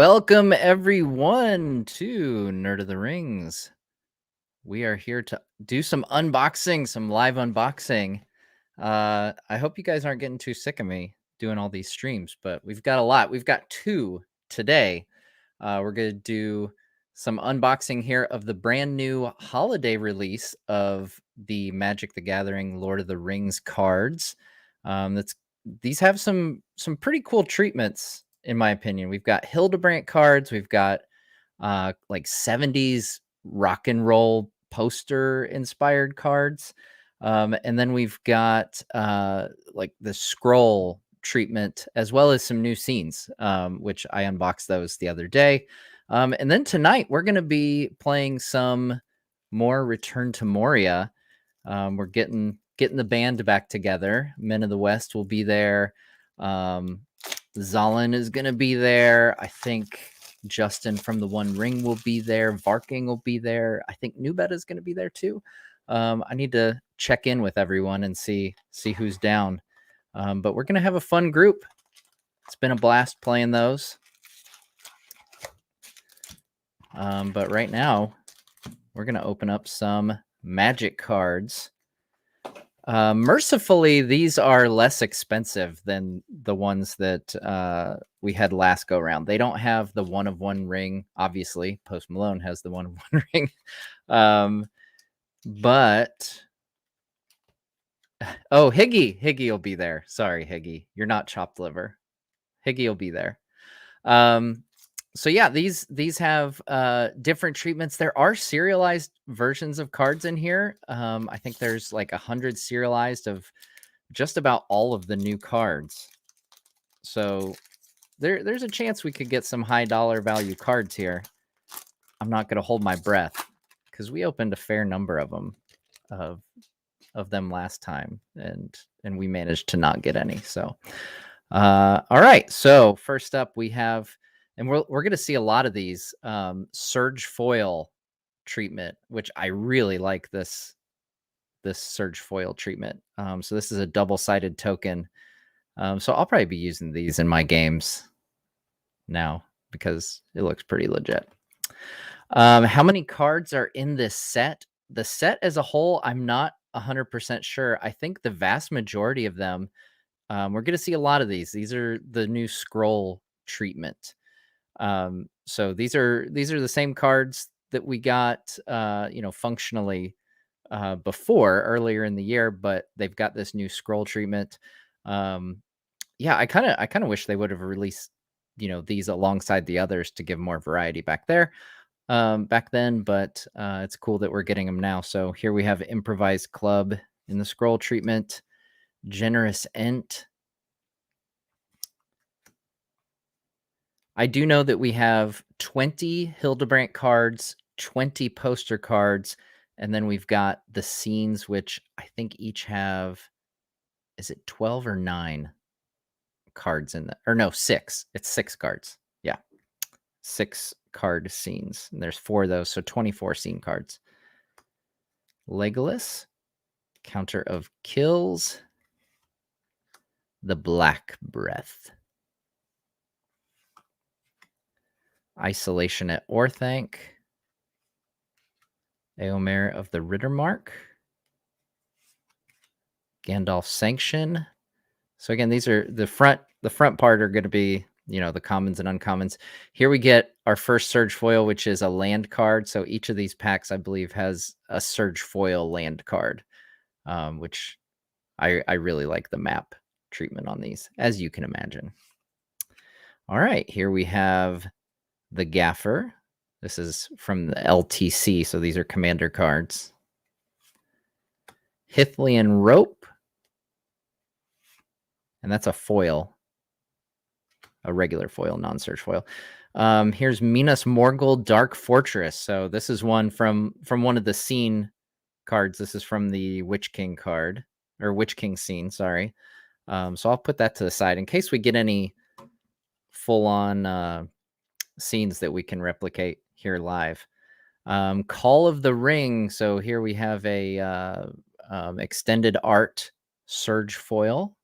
Welcome everyone to Nerd of the Rings. We are here to do some unboxing, some live unboxing. I hope you guys aren't getting too sick of me doing all these streams, but we've got a lot. We've got 2 today. We're going to do some unboxing here of the brand new holiday release of the Magic the Gathering Lord of the Rings cards. These have some pretty cool treatments, in my opinion. We've got Hildebrandt cards. We've got like 70s rock and roll poster inspired cards. And then we've got like the scroll treatment, as well as some new scenes, which I unboxed those the other day. And then tonight we're going to be playing some more Return to Moria. We're getting the band back together. Men of the West will be there. Zalin is going to be there. I think Justin from the One Ring will be there. Varking will be there. I think Nubeta is going to be there too. I need to check in with everyone and see who's down. But we're going to have a fun group. It's been a blast playing those. But right now, we're going to open up some Magic cards. Mercifully, these are less expensive than the ones that we had last go round. They don't have the one of one ring. Obviously, Post Malone has the one of one ring. But oh, Higgy will be there. Sorry, Higgy, you're not chopped liver. Higgy will be there. So yeah, these have different treatments. There are serialized versions of cards in here. I think there's like 100 serialized of just about all of the new cards. So there's a chance we could get some high dollar value cards here. I'm not going to hold my breath because we opened a fair number of them last time, and we managed to not get any. So all right. So first up we have, and we're going to see a lot of these Surge foil treatment, which I really like this Surge foil treatment. So this is a double-sided token. So I'll probably be using these in my games now because it looks pretty legit. How many cards are in this set? The set as a whole, I'm not 100% sure. I think the vast majority of them, we're going to see a lot of these. These are the new scroll treatment. So these are the same cards that we got, functionally before earlier in the year, but they've got this new scroll treatment. Yeah, I kind of wish they would have released, these alongside the others to give more variety back then, but it's cool that we're getting them now. So here we have Improvised Club in the scroll treatment, Generous Ent. I do know that we have 20 Hildebrandt cards, 20 poster cards, and then we've got the scenes, which I think each have, is it 12 or 9 cards in that? Or no, 6. It's 6 cards. Yeah. 6 card scenes. And there's 4 of those, so 24 scene cards. Legolas, Counter of Kills, the Black Breath, Isolation at Orthanc, Eomer of the Rittermark, Gandalf Sanction. So again, these are the front part are going to be, the commons and uncommons. Here we get our first Surge foil, which is a land card. So each of these packs, I believe, has a Surge foil land card, which I really like the map treatment on these, as you can imagine. All right, here we have the Gaffer. This is from the LTC, so these are commander cards. Hithlian Rope, and that's a foil, a regular foil, non-Surge foil. Here's Minas Morgul Dark Fortress. So this is one from one of the scene cards. This is from the Witch King card, or Witch King scene, sorry. So I'll put that to the side in case we get any full-on scenes that we can replicate here live. Call of the Ring. So here we have a extended art Surge foil,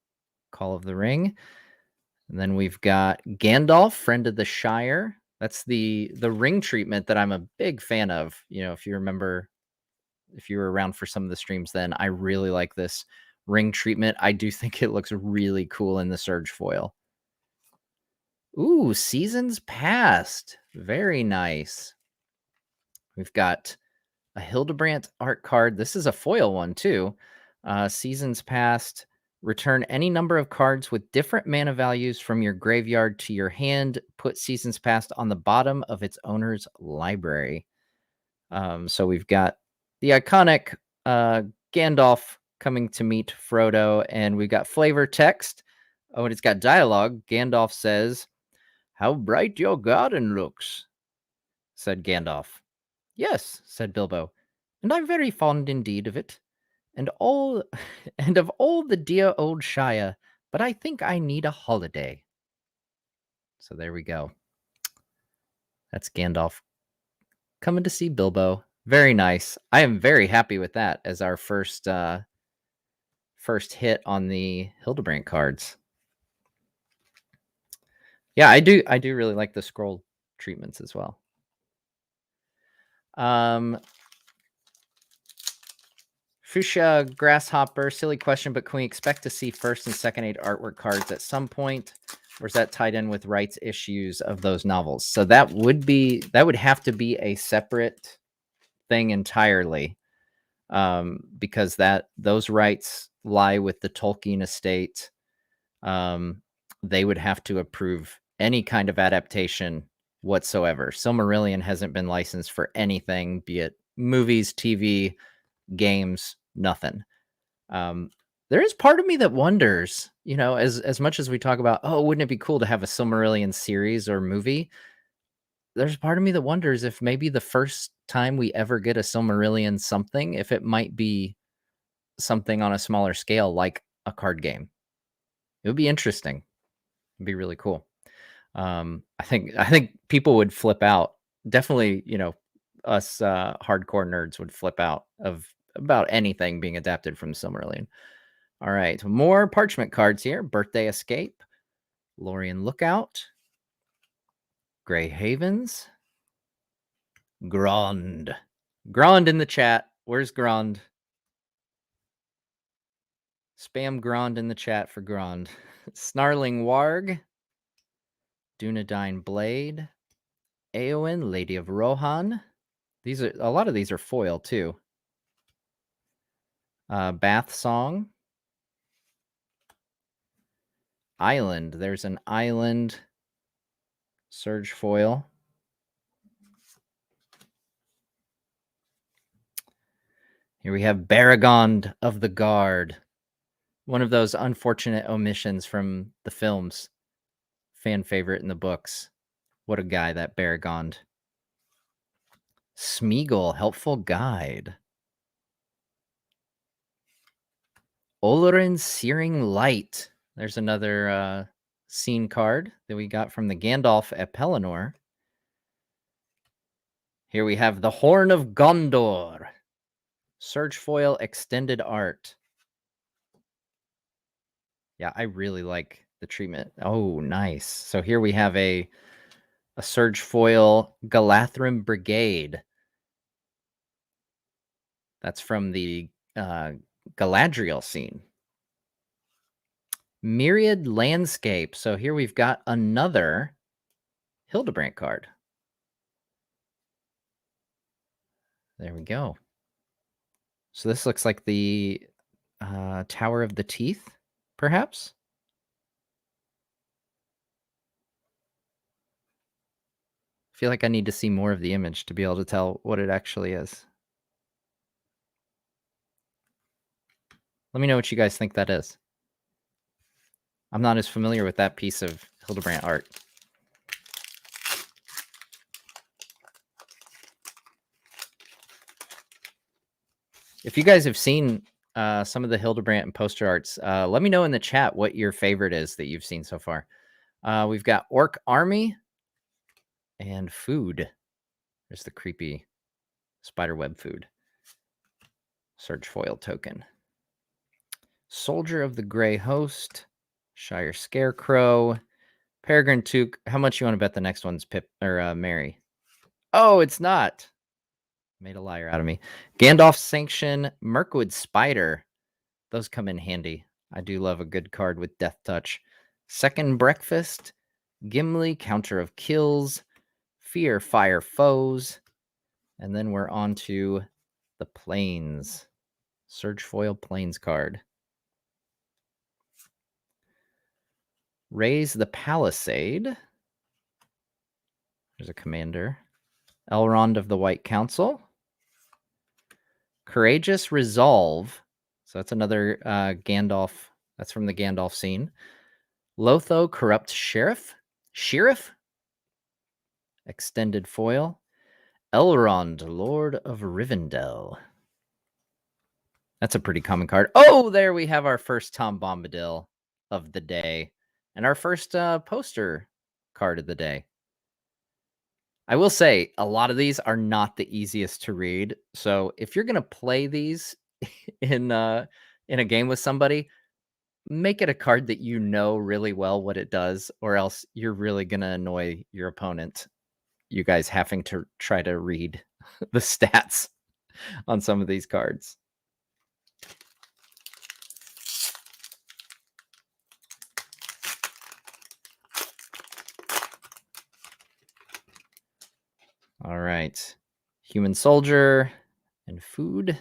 Call of the Ring. And then we've got Gandalf, Friend of the Shire. That's the ring treatment that I'm a big fan of. You know, if you remember, if you were around for some of the streams, then I really like this ring treatment. I do think it looks really cool in the Surge foil. Ooh, Seasons Past. Very nice. We've got a Hildebrandt art card. This is a foil one too. Seasons Past. Return any number of cards with different mana values from your graveyard to your hand. Put Seasons Past on the bottom of its owner's library. So we've got the iconic Gandalf coming to meet Frodo, and we've got flavor text. Oh, and it's got dialogue. Gandalf says, "How bright your garden looks," said Gandalf. "Yes," said Bilbo, "and I'm very fond indeed of it, and all and of all the dear old Shire, but I think I need a holiday." So there we go. That's Gandalf coming to see Bilbo. Very nice. I am very happy with that as our first hit on the Hildebrandt cards. Yeah, I do really like the scroll treatments as well. Fuchsia Grasshopper, silly question, but can we expect to see first and second aid artwork cards at some point? Or is that tied in with rights issues of those novels? So that would have to be a separate thing entirely, because those rights lie with the Tolkien estate. They would have to approve any kind of adaptation whatsoever. Silmarillion hasn't been licensed for anything, be it movies, TV, games, nothing. There is part of me that wonders, you know, as much as we talk about, oh, wouldn't it be cool to have a Silmarillion series or movie? There's part of me that wonders if maybe the first time we ever get a Silmarillion something, if it might be something on a smaller scale, like a card game. It would be interesting. It'd be really cool. I think people would flip out. Definitely, you know, us hardcore nerds would flip out of about anything being adapted from Silmarillion. All right, more parchment cards here. Birthday Escape, Lorien Lookout, Grey Havens, Grond. Grond in the chat. Where's Grond? Spam Grond in the chat for Grond. Snarling Warg, Dunedain Blade, Eowyn, Lady of Rohan. A lot of these are foil too. Bath Song. Island. There's an Island Surge foil. Here we have Baragond of the Guard. One of those unfortunate omissions from the films. Fan favorite in the books. What a guy, that Baragond. Smeagol, Helpful Guide. Olorin's Searing Light. There's another scene card that we got from the Gandalf at Pelennor. Here we have the Horn of Gondor. Surge foil extended art. Yeah, I really like the treatment. Oh, nice. So here we have a Surge foil Galathrim Brigade. That's from the Galadriel scene. Myriad Landscape. So here we've got another Hildebrandt card. There we go. So this looks like the Tower of the Teeth, perhaps? I feel like I need to see more of the image to be able to tell what it actually is. Let me know what you guys think that is. I'm not as familiar with that piece of Hildebrandt art. If you guys have seen some of the Hildebrandt and poster arts, let me know in the chat what your favorite is that you've seen so far. We've got Orc Army and Food. There's the creepy spiderweb food. Surge foil token. Soldier of the Grey Host, Shire Scarecrow, Peregrine Took. How much you want to bet the next one's Pip or Mary? Oh, it's not. Made a liar out of me. Gandalf Sanction, Mirkwood Spider. Those come in handy. I do love a good card with Death Touch. Second Breakfast, Gimli, Counter of Kills, Fear Fire Foes, and then we're on to the Plains. Surge Foil Plains card. Raise the Palisade. There's a commander. Elrond of the White Council. Courageous Resolve. So that's another Gandalf. That's from the Gandalf scene. Lotho, Corrupt Sheriff. Extended foil. Elrond, Lord of Rivendell. That's a pretty common card. Oh, there we have our first Tom Bombadil of the day. And our first poster card of the day. I will say, a lot of these are not the easiest to read. So if you're going to play these in a game with somebody, make it a card that you know really well what it does, or else you're really going to annoy your opponent. You guys having to try to read the stats on some of these cards. All right. Human Soldier and Food.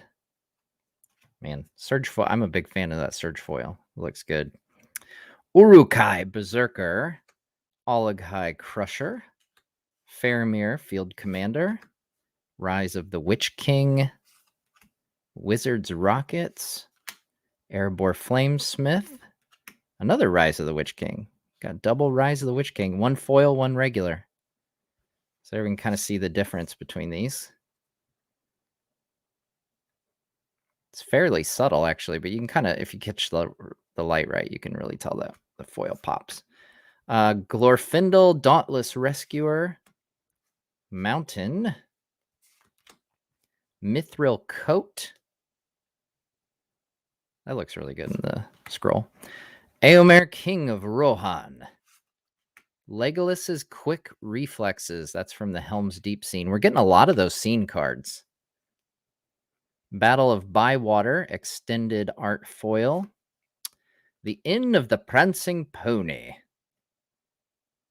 Man, Surge Foil. I'm a big fan of that Surge Foil. It looks good. Uruk-hai Berserker. Olaghai Crusher. Faramir Field Commander. Rise of the Witch King. Wizard's Rockets. Erebor Flamesmith. Another Rise of the Witch King. Got double Rise of the Witch King. One foil, one regular. So we can kind of see the difference between these. It's fairly subtle, actually, but you can kind of, if you catch the light right, you can really tell that the foil pops. Glorfindel, Dauntless Rescuer, Mountain, Mithril Coat. That looks really good in the scroll. Eomer, King of Rohan. Legolas's Quick Reflexes. That's from the Helm's Deep scene. We're getting a lot of those scene cards. Battle of Bywater, Extended Art Foil. The Inn of the Prancing Pony.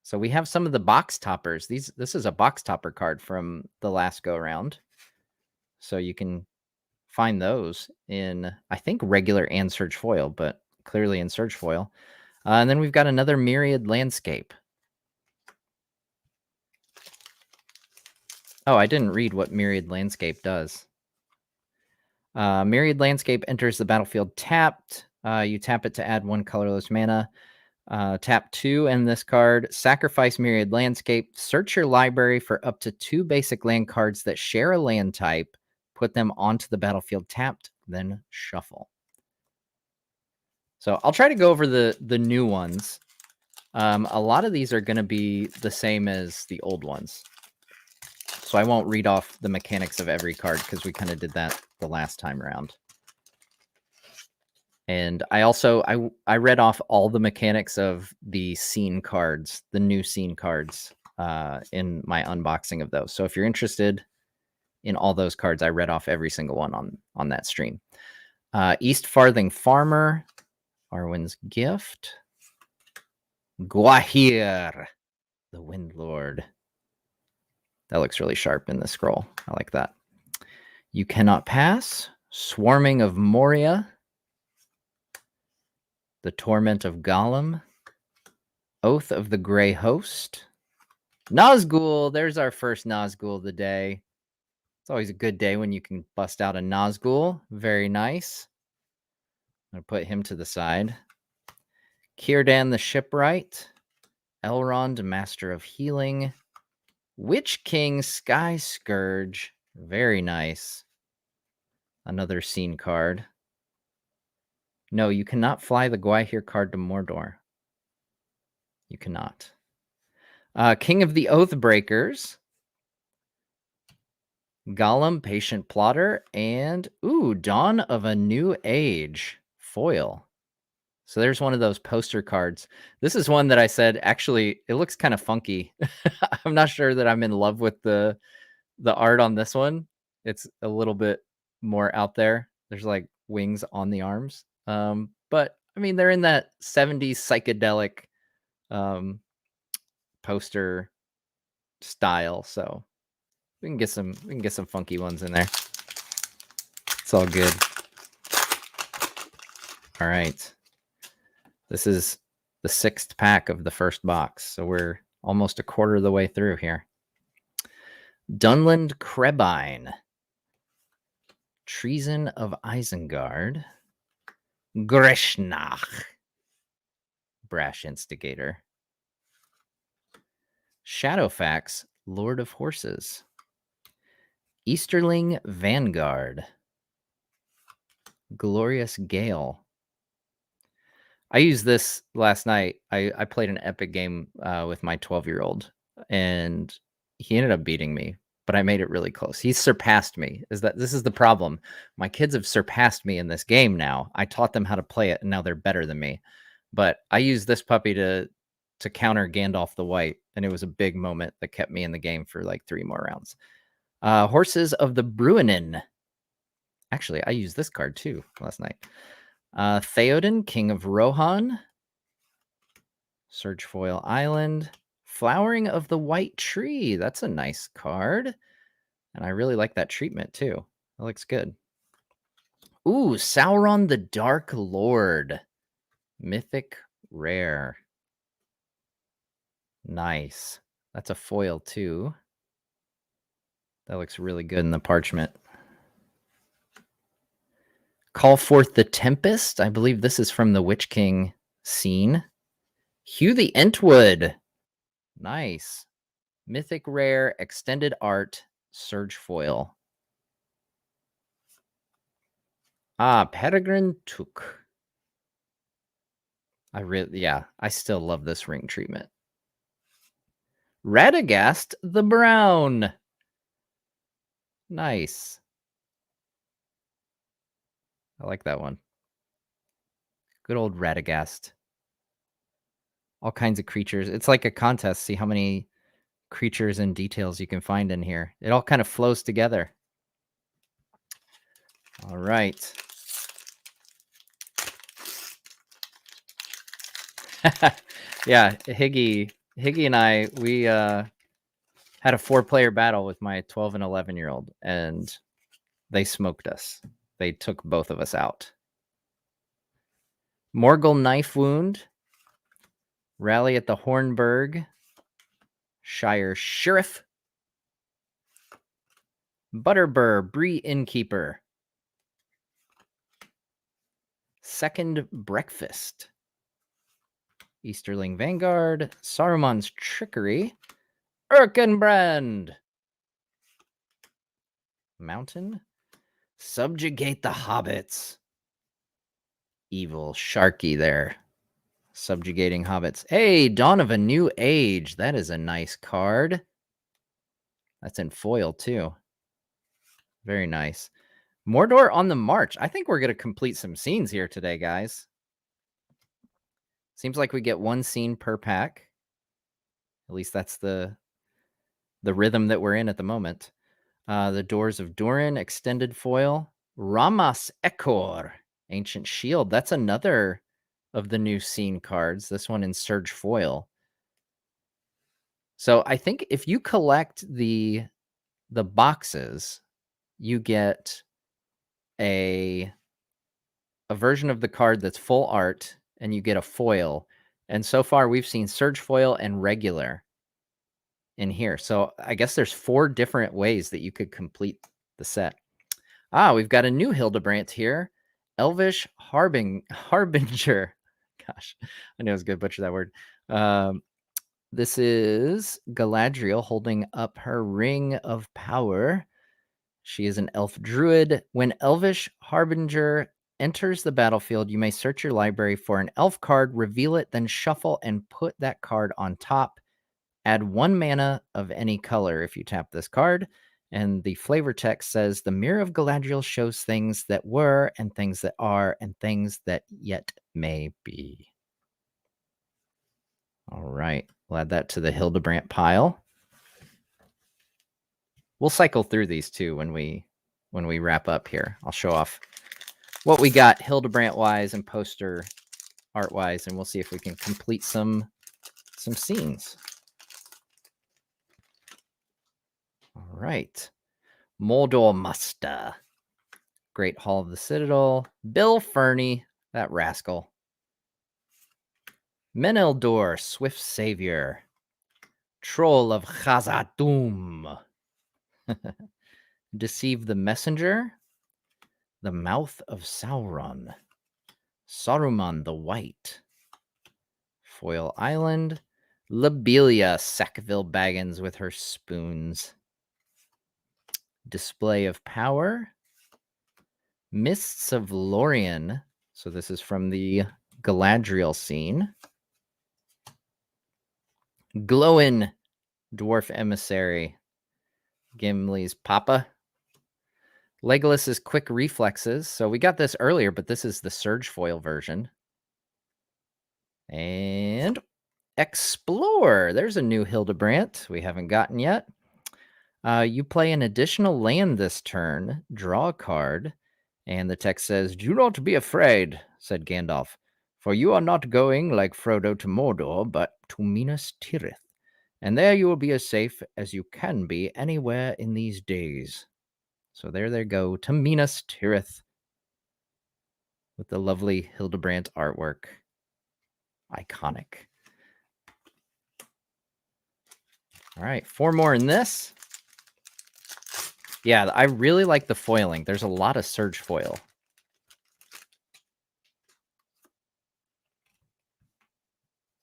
So we have some of the box toppers. This is a box topper card from the last go round. So you can find those in, I think, regular and Surge Foil, but clearly in Surge Foil. And then we've got another Myriad Landscape. Oh, I didn't read what Myriad Landscape does. Myriad Landscape enters the battlefield tapped. You tap it to add one colorless mana. Tap 2 and this card. Sacrifice Myriad Landscape. Search your library for up to 2 basic land cards that share a land type. Put them onto the battlefield tapped, then shuffle. So I'll try to go over the new ones. A lot of these are going to be the same as the old ones. So I won't read off the mechanics of every card because we kind of did that the last time around. And I also, I read off all the mechanics of the scene cards, the new scene cards in my unboxing of those. So if you're interested in all those cards, I read off every single one on that stream. East Farthing Farmer, Arwen's Gift. Gwahir, the Wind Lord. That looks really sharp in the scroll. I like that. You Cannot Pass. Swarming of Moria. The Torment of Gollum. Oath of the Grey Host. Nazgul. There's our first Nazgul of the day. It's always a good day when you can bust out a Nazgul. Very nice. I'm going to put him to the side. Círdan the Shipwright. Elrond, Master of Healing. Witch King, Sky Scourge. Very nice. Another scene card. No, you cannot fly the Gwahir card to Mordor. You cannot. King of the Oathbreakers. Gollum, Patient Plotter. And, ooh, Dawn of a New Age. Foil. So there's one of those poster cards. This is one that I said, actually, it looks kind of funky. I'm not sure that I'm in love with the art on this one. It's a little bit more out there. There's like wings on the arms. But I mean, they're in that 70s psychedelic poster style. So we can get some funky ones in there. It's all good. All right. This is the 6th pack of the first box. So we're almost a quarter of the way through here. Dunland Krebine. Treason of Isengard. Greshnach. Brash Instigator. Shadowfax, Lord of Horses. Easterling Vanguard. Glorious Gale. I used this last night. I played an epic game with my 12-year-old, and he ended up beating me, but I made it really close. He surpassed me. This is the problem. My kids have surpassed me in this game now. I taught them how to play it, and now they're better than me. But I used this puppy to counter Gandalf the White, and it was a big moment that kept me in the game for like 3 more rounds. Horses of the Bruinen. Actually, I used this card too last night. Theoden, King of Rohan. Surge Foil Island. Flowering of the White Tree. That's a nice card. And I really like that treatment too. That looks good. Ooh, Sauron the Dark Lord. Mythic Rare. Nice. That's a foil too. That looks really good in the parchment. Call Forth the Tempest. I believe this is from the Witch King scene. Hugh the Entwood. Nice. Mythic Rare, Extended Art, Surge Foil. Peregrine Took. I still love this ring treatment. Radagast the Brown. Nice. I like that one. Good old Radagast. All kinds of creatures. It's like a contest. See how many creatures and details you can find in here. It all kind of flows together. All right. Yeah, Higgy and I, we had a 4-player battle with my 12 and 11-year-old, and they smoked us. They took both of us out. Morgul Knife Wound. Rally at the Hornburg. Shire Sheriff. Butterbur, Bree Innkeeper. Second Breakfast. Easterling Vanguard. Saruman's Trickery. Erkenbrand. Mountain. Subjugate the Hobbits. Evil Sharky there. Subjugating Hobbits. Hey, Dawn of a New Age. That is a nice card. That's in foil too. Very nice. Mordor on the March. I think we're going to complete some scenes here today, guys. Seems like we get 1 scene per pack. At least that's the rhythm that we're in at the moment. The Doors of Durin, extended foil. Ramas Ekor, Ancient Shield. That's another of the new scene cards. This one in Surge foil. So I think if you collect the boxes, you get a version of the card that's full art, and you get a foil. And so far, we've seen Surge foil and regular in here. So I guess there's 4 different ways that you could complete the set. We've got a new Hildebrandt here. Elvish Harbinger. Gosh, I knew I was going to butcher that word. This is Galadriel holding up her ring of power. She is an elf druid. When Elvish Harbinger enters the battlefield, you may search your library for an elf card, reveal it, then shuffle and put that card on top. Add 1 mana of any color if you tap this card, And the flavor text says, the Mirror of Galadriel shows things that were and things that are and things that yet may be. All right. We'll add that to the Hildebrandt pile. We'll cycle through these too when we wrap up here. I'll show off what we got Hildebrandt-wise and poster art-wise, and we'll see if we can complete some scenes. All right. Moldor Musta. Great Hall of the Citadel. Bill Fernie, that rascal. Meneldor, Swift Savior. Troll of Khazad-dûm. Deceive the Messenger. The Mouth of Sauron. Saruman the White. Foil Island. Lobelia, Sackville Baggins with her spoons. Display of Power. Mists of Lorien. So this is from the Galadriel scene. Glowin, Dwarf Emissary. Gimli's Papa. Legolas's Quick Reflexes. So we got this earlier, but this is the Surge Foil version. And Explore. There's a new Hildebrandt we haven't gotten yet. You play an additional land this turn, draw a card, and the text says, "Do not be afraid," said Gandalf, "for you are not going like Frodo to Mordor, but to Minas Tirith, and there you will be as safe as you can be anywhere in these days." So there they go, to Minas Tirith, with the lovely Hildebrandt artwork. Iconic. All right, 4 more in this. Yeah, I really like the foiling. There's a lot of Surge foil.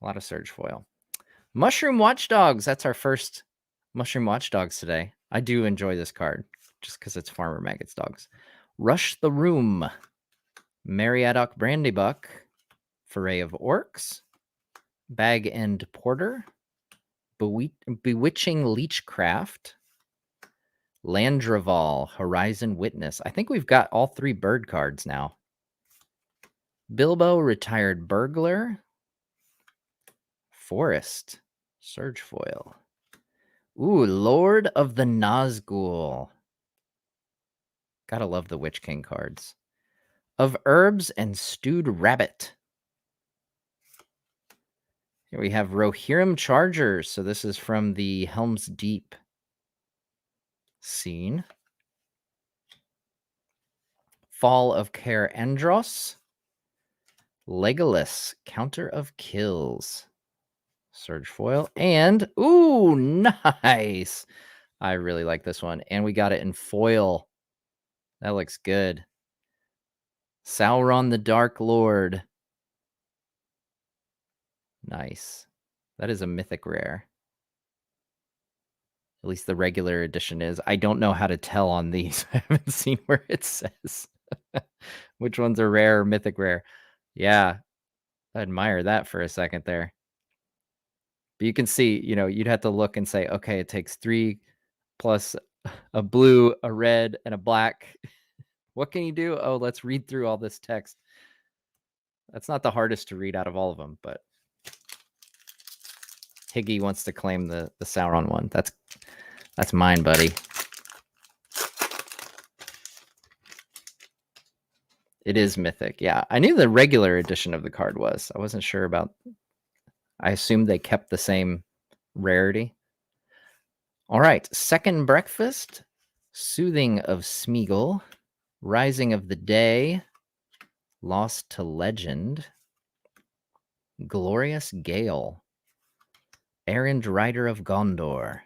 A lot of Surge foil. Mushroom Watchdogs. That's our first Mushroom Watchdogs today. I do enjoy this card, just because it's Farmer Maggot's dogs. Rush the Room. Meriadoc Brandybuck. Foray of Orcs. Bag End Porter. Bewitching Leechcraft. Landraval, Horizon Witness. I think we've got all 3 bird cards now. Bilbo, Retired Burglar. Forest, Surge Foil. Ooh, Lord of the Nazgul. Gotta love the Witch King cards. Of Herbs and Stewed Rabbit. Here we have Rohirrim Chargers. So this is from the Helm's Deep scene. Fall of Caer Andros. Legolas, Counter of Kills. Surge foil. And, ooh, nice. I really like this one. And we got it in foil. That looks good. Sauron the Dark Lord. Nice. That is a mythic rare. At least the regular edition is. I don't know how to tell on these. I haven't seen where it says which ones are rare or mythic rare. Yeah, I admire that for a second there. But you can see, you'd have to look and say, okay, it takes 3 plus a blue, a red, and a black. What can you do? Oh, let's read through all this text. That's not the hardest to read out of all of them, but Higgy wants to claim the Sauron one. That's mine, buddy. It is mythic. Yeah, I knew the regular edition of the card was. I wasn't sure about... I assumed they kept the same rarity. All right, Second Breakfast. Soothing of Smeagol. Rising of the Day. Lost to Legend. Glorious Gale. Errand Rider of Gondor.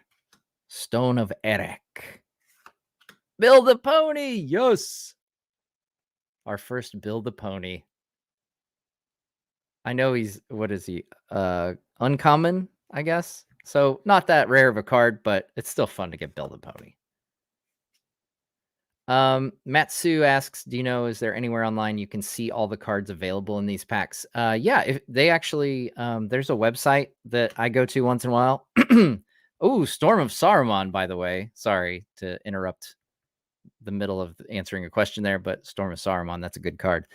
Stone of Eric. Bill the Pony! Yes! Our first Bill the Pony. I know he's, what is he? Uncommon, I guess. So not that rare of a card, but it's still fun to get Bill the Pony. Matsu asks, do you know, is there anywhere online you can see all the cards available in these packs? Yeah, if they actually, there's a website that I go to once in a while. Oh, Storm of Saruman, by the way. Sorry to interrupt the middle of answering a question there, but Storm of Saruman, that's a good card.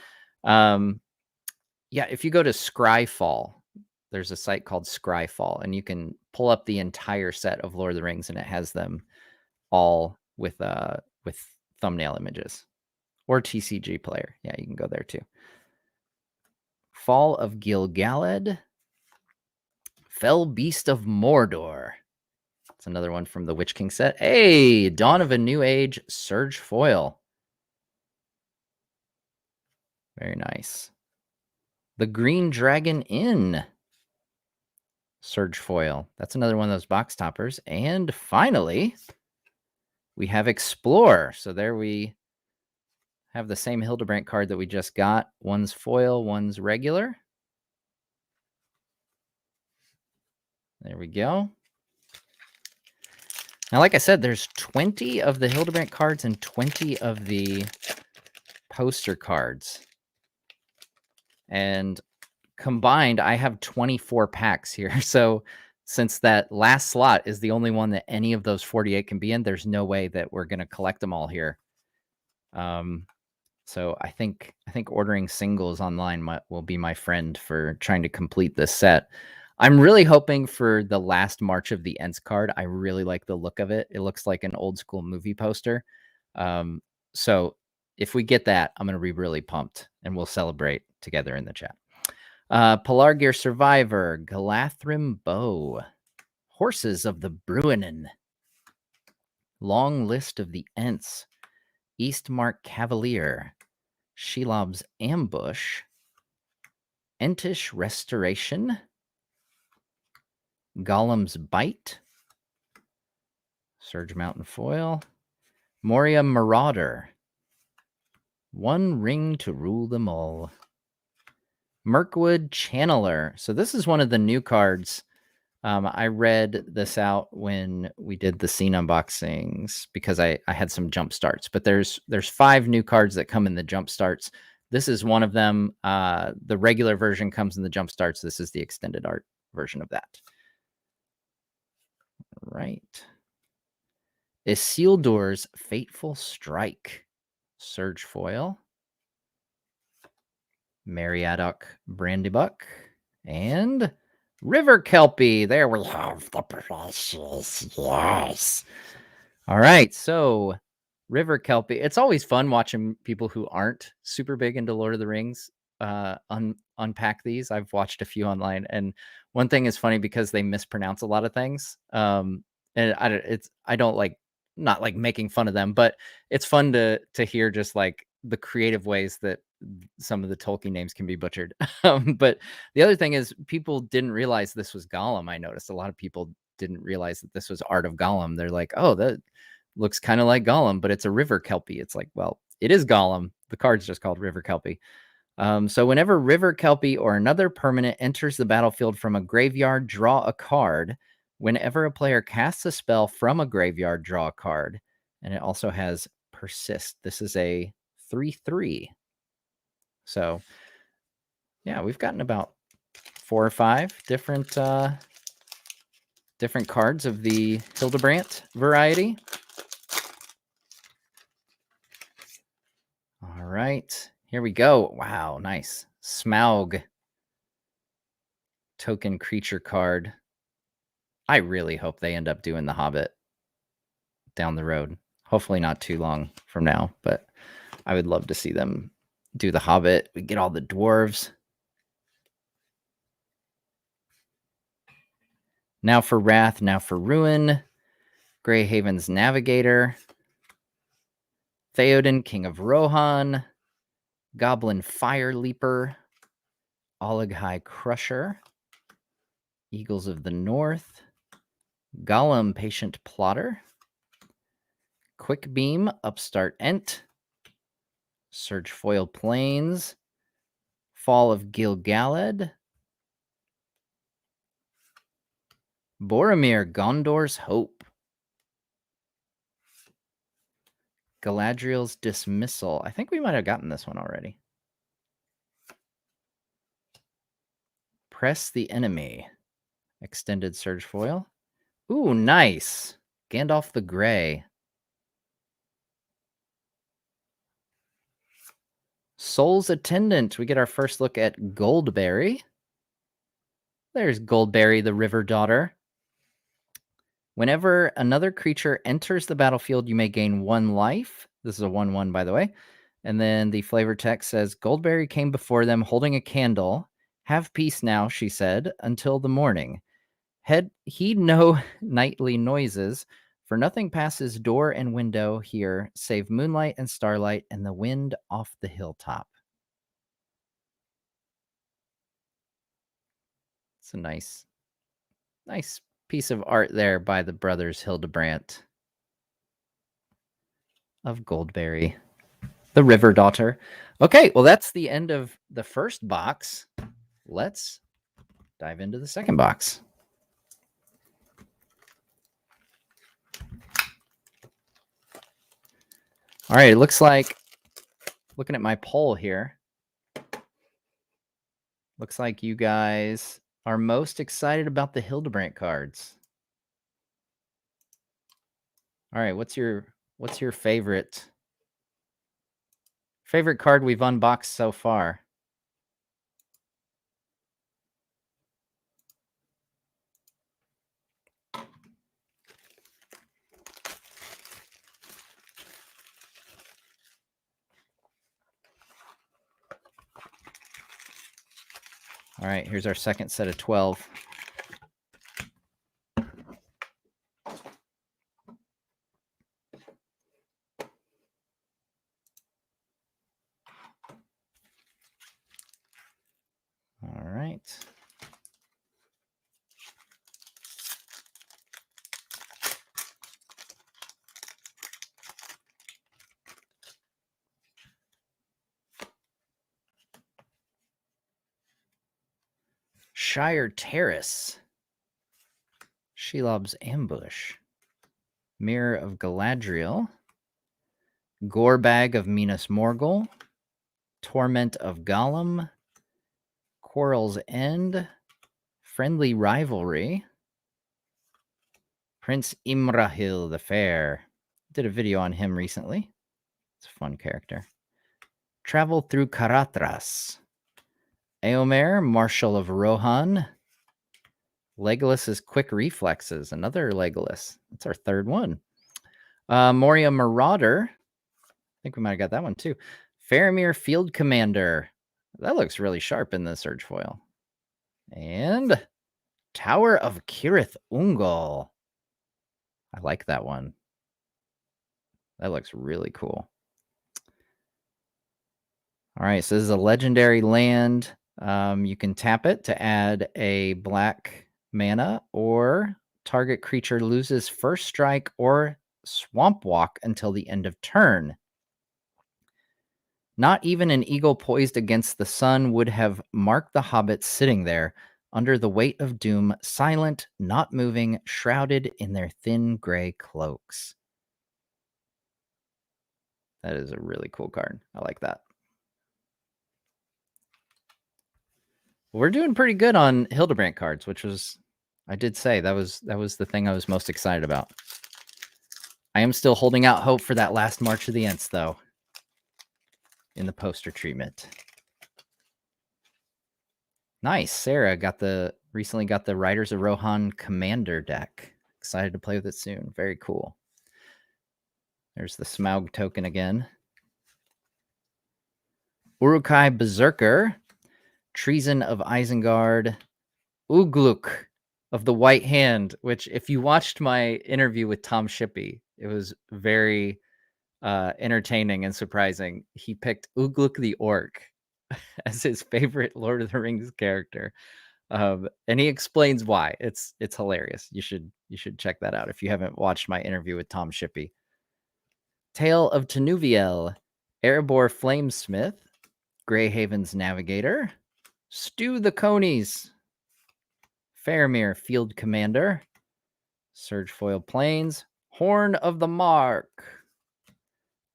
Yeah, if you go to Scryfall, there's a site called Scryfall, and you can pull up the entire set of Lord of the Rings, and it has them all with thumbnail images. Or TCG Player. Yeah, you can go there too. Fall of Gil-galad. Fell Beast of Mordor. That's another one from the Witch King set. Hey, Dawn of a New Age Surge Foil. Very nice. The Green Dragon Inn Surge Foil. That's another one of those box toppers. And finally, we have Explore. So there we have the same Hildebrandt card that we just got. One's foil, one's regular. There we go. Now, like I said, there's 20 of the Hildebrandt cards and 20 of the poster cards. And combined, I have 24 packs here. So since that last slot is the only one that any of those 48 can be in, there's no way that we're going to collect them all here. So I think ordering singles online will be my friend for trying to complete this set. I'm really hoping for the last March of the Ents card. I really like the look of it. It looks like an old school movie poster. So if we get that, I'm going to be really pumped, and we'll celebrate together in the chat. Pelargir Survivor, Galathrim Bow, Horses of the Bruinen, Long List of the Ents, Eastmark Cavalier, Shelob's Ambush, Entish Restoration, Golem's Bite, Surge Mountain Foil, Moria Marauder, One Ring to Rule Them All, Mirkwood Channeler. So this is one of the new cards. I read this out when we did the scene unboxings because I had some jump starts, but there's 5 new cards that come in the jump starts. This is one of them. The regular version comes in the jump starts. This is the extended art version of that. Right. Isildur's Fateful Strike, Surge Foil, Meriadoc Brandybuck, and River Kelpie. There we have the precious. Yes. All right. So River Kelpie. It's always fun watching people who aren't super big into Lord of the Rings unpack these. I've watched a few online, and one thing is funny because they mispronounce a lot of things. And I don't like, not like making fun of them, but it's fun to hear just like the creative ways that some of the Tolkien names can be butchered. But the other thing is people didn't realize this was Gollum. I noticed a lot of people didn't realize that this was Art of Gollum. They're like, oh, that looks kind of like Gollum, but it's a River Kelpie. It's like, well, it is Gollum. The card's just called River Kelpie. So whenever River Kelpie or another permanent enters the battlefield from a graveyard, draw a card. Whenever a player casts a spell from a graveyard, draw a card. And it also has Persist. This is a 3/3. So yeah, we've gotten about 4 or 5 different cards of the Hildebrandt variety. All right, here we go. Wow, nice. Smaug token creature card. I really hope they end up doing the Hobbit down the road. Hopefully not too long from now, but I would love to see them do the Hobbit. We get all the dwarves. Now for Wrath, now for Ruin. Greyhaven's Navigator. Theoden, King of Rohan. Goblin Fire Leaper. Olaghai Crusher. Eagles of the North. Gollum Patient Plotter. Quick Beam Upstart Ent. Surge Foil Plains. Fall of Gil-galad. Boromir Gondor's Hope. Galadriel's Dismissal. I think we might have gotten this one already. Press the Enemy. Extended Surge Foil. Ooh, nice. Gandalf the Grey. Soul's Attendant. We get our first look at Goldberry. There's Goldberry, the River Daughter. Whenever another creature enters the battlefield, you may gain 1 life. This is a 1/1, by the way. And then the flavor text says, Goldberry came before them holding a candle. Have peace now, she said, until the morning. Heed no nightly noises, for nothing passes door and window here, save moonlight and starlight and the wind off the hilltop. It's a nice piece of art there by the brothers Hildebrandt of Goldberry, the River Daughter. Okay, well, that's the end of the first box. Let's dive into the second box. All right, it looks like, looking at my poll here, looks like you guys are most excited about the Hildebrandt cards. All right, what's your favorite card we've unboxed so far? All right, here's our second set of 12. All right. Shire Terrace. Shelob's Ambush. Mirror of Galadriel. Gorebag of Minas Morgul. Torment of Gollum. Quarrel's End. Friendly Rivalry. Prince Imrahil the Fair. Did a video on him recently. It's a fun character. Travel through Karatras. Eomer, Marshal of Rohan. Legolas's Quick Reflexes. Another Legolas. That's our third one. Moria Marauder. I think we might have got that one too. Faramir Field Commander. That looks really sharp in the Surge foil. And Tower of Kirith Ungol. I like that one. That looks really cool. All right, so this is a legendary land. You can tap it to add a black mana, or target creature loses first strike or swamp walk until the end of turn. Not even an eagle poised against the sun would have marked the hobbits sitting there, under the weight of doom, silent, not moving, shrouded in their thin gray cloaks. That is a really cool card. I like that. We're doing pretty good on Hildebrandt cards, which was, I did say, that was the thing I was most excited about. I am still holding out hope for that last March of the Ents, though, in the poster treatment. Nice. Sarah recently got the Riders of Rohan Commander deck. Excited to play with it soon. Very cool. There's the Smaug token again. Uruk-hai Berserker. Treason of Isengard. Ugluk of the White Hand, which, if you watched my interview with Tom Shippey, it was very entertaining and surprising. He picked Ugluk the Orc as his favorite Lord of the Rings character. And he explains why. It's hilarious. You should check that out if you haven't watched my interview with Tom Shippey. Tale of Tenuviel, Erebor Flamesmith, Greyhaven's Navigator, Stew the Conies, Faramir Field Commander, Surge Foil Plains, Horn of the Mark,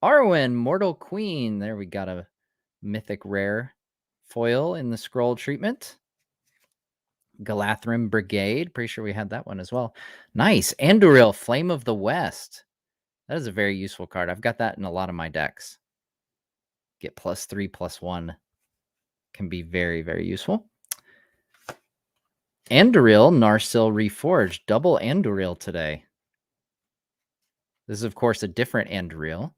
Arwen Mortal Queen. There we got a mythic rare foil in the scroll treatment. Galathrim Brigade. Pretty sure we had that one as well. Nice. Anduril, Flame of the West. That is a very useful card. I've got that in a lot of my decks. Get +3/+1. Can be very, very useful. Anduril, Narsil Reforged. Double Anduril today. This is, of course, a different Anduril.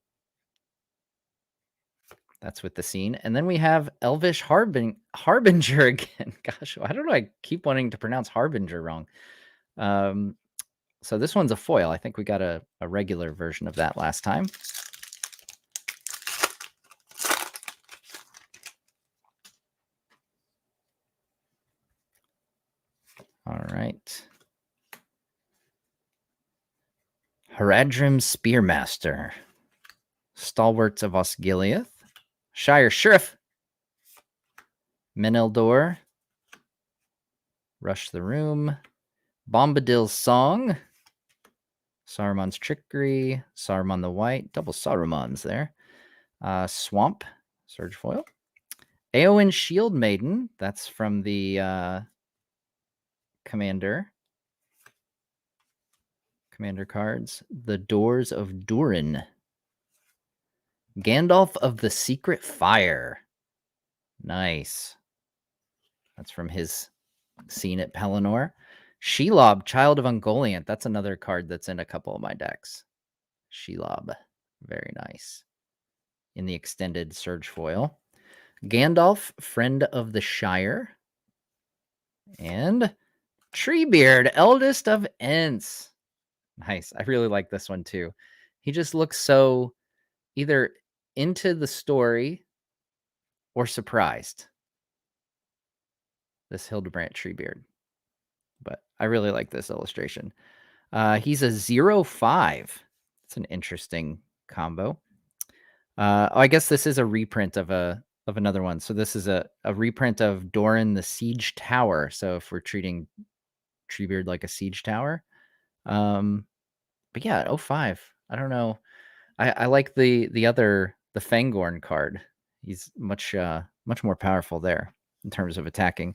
That's with the scene. And then we have Elvish Harbinger again. Gosh, I don't know. I keep wanting to pronounce Harbinger wrong. So this one's a foil. I think we got a regular version of that last time. All right. Haradrim Spearmaster. Stalwarts of Osgiliath. Shire Sheriff. Meneldor. Rush the Room. Bombadil's Song. Saruman's Trickery. Saruman the White. Double Sarumans there. Swamp. Surge Foil. Eowyn Shield Maiden. That's from the Commander cards. The Doors of Durin. Gandalf of the Secret Fire. Nice. That's from his scene at Pelennor. Shelob, Child of Ungoliant. That's another card that's in a couple of my decks. Shelob. Very nice. In the extended Surge Foil. Gandalf, Friend of the Shire. And Treebeard, Eldest of Ents. Nice. I really like this one too. He just looks so either into the story or surprised. This Hildebrandt Treebeard. But I really like this illustration. He's a 0/5. It's an interesting combo. I guess this is a reprint of another one. So this is a reprint of Doran the Siege Tower. So if we're treating Treebeard like a siege tower. But yeah, 0/5. I don't know. I like the Fangorn card. He's much more powerful there in terms of attacking.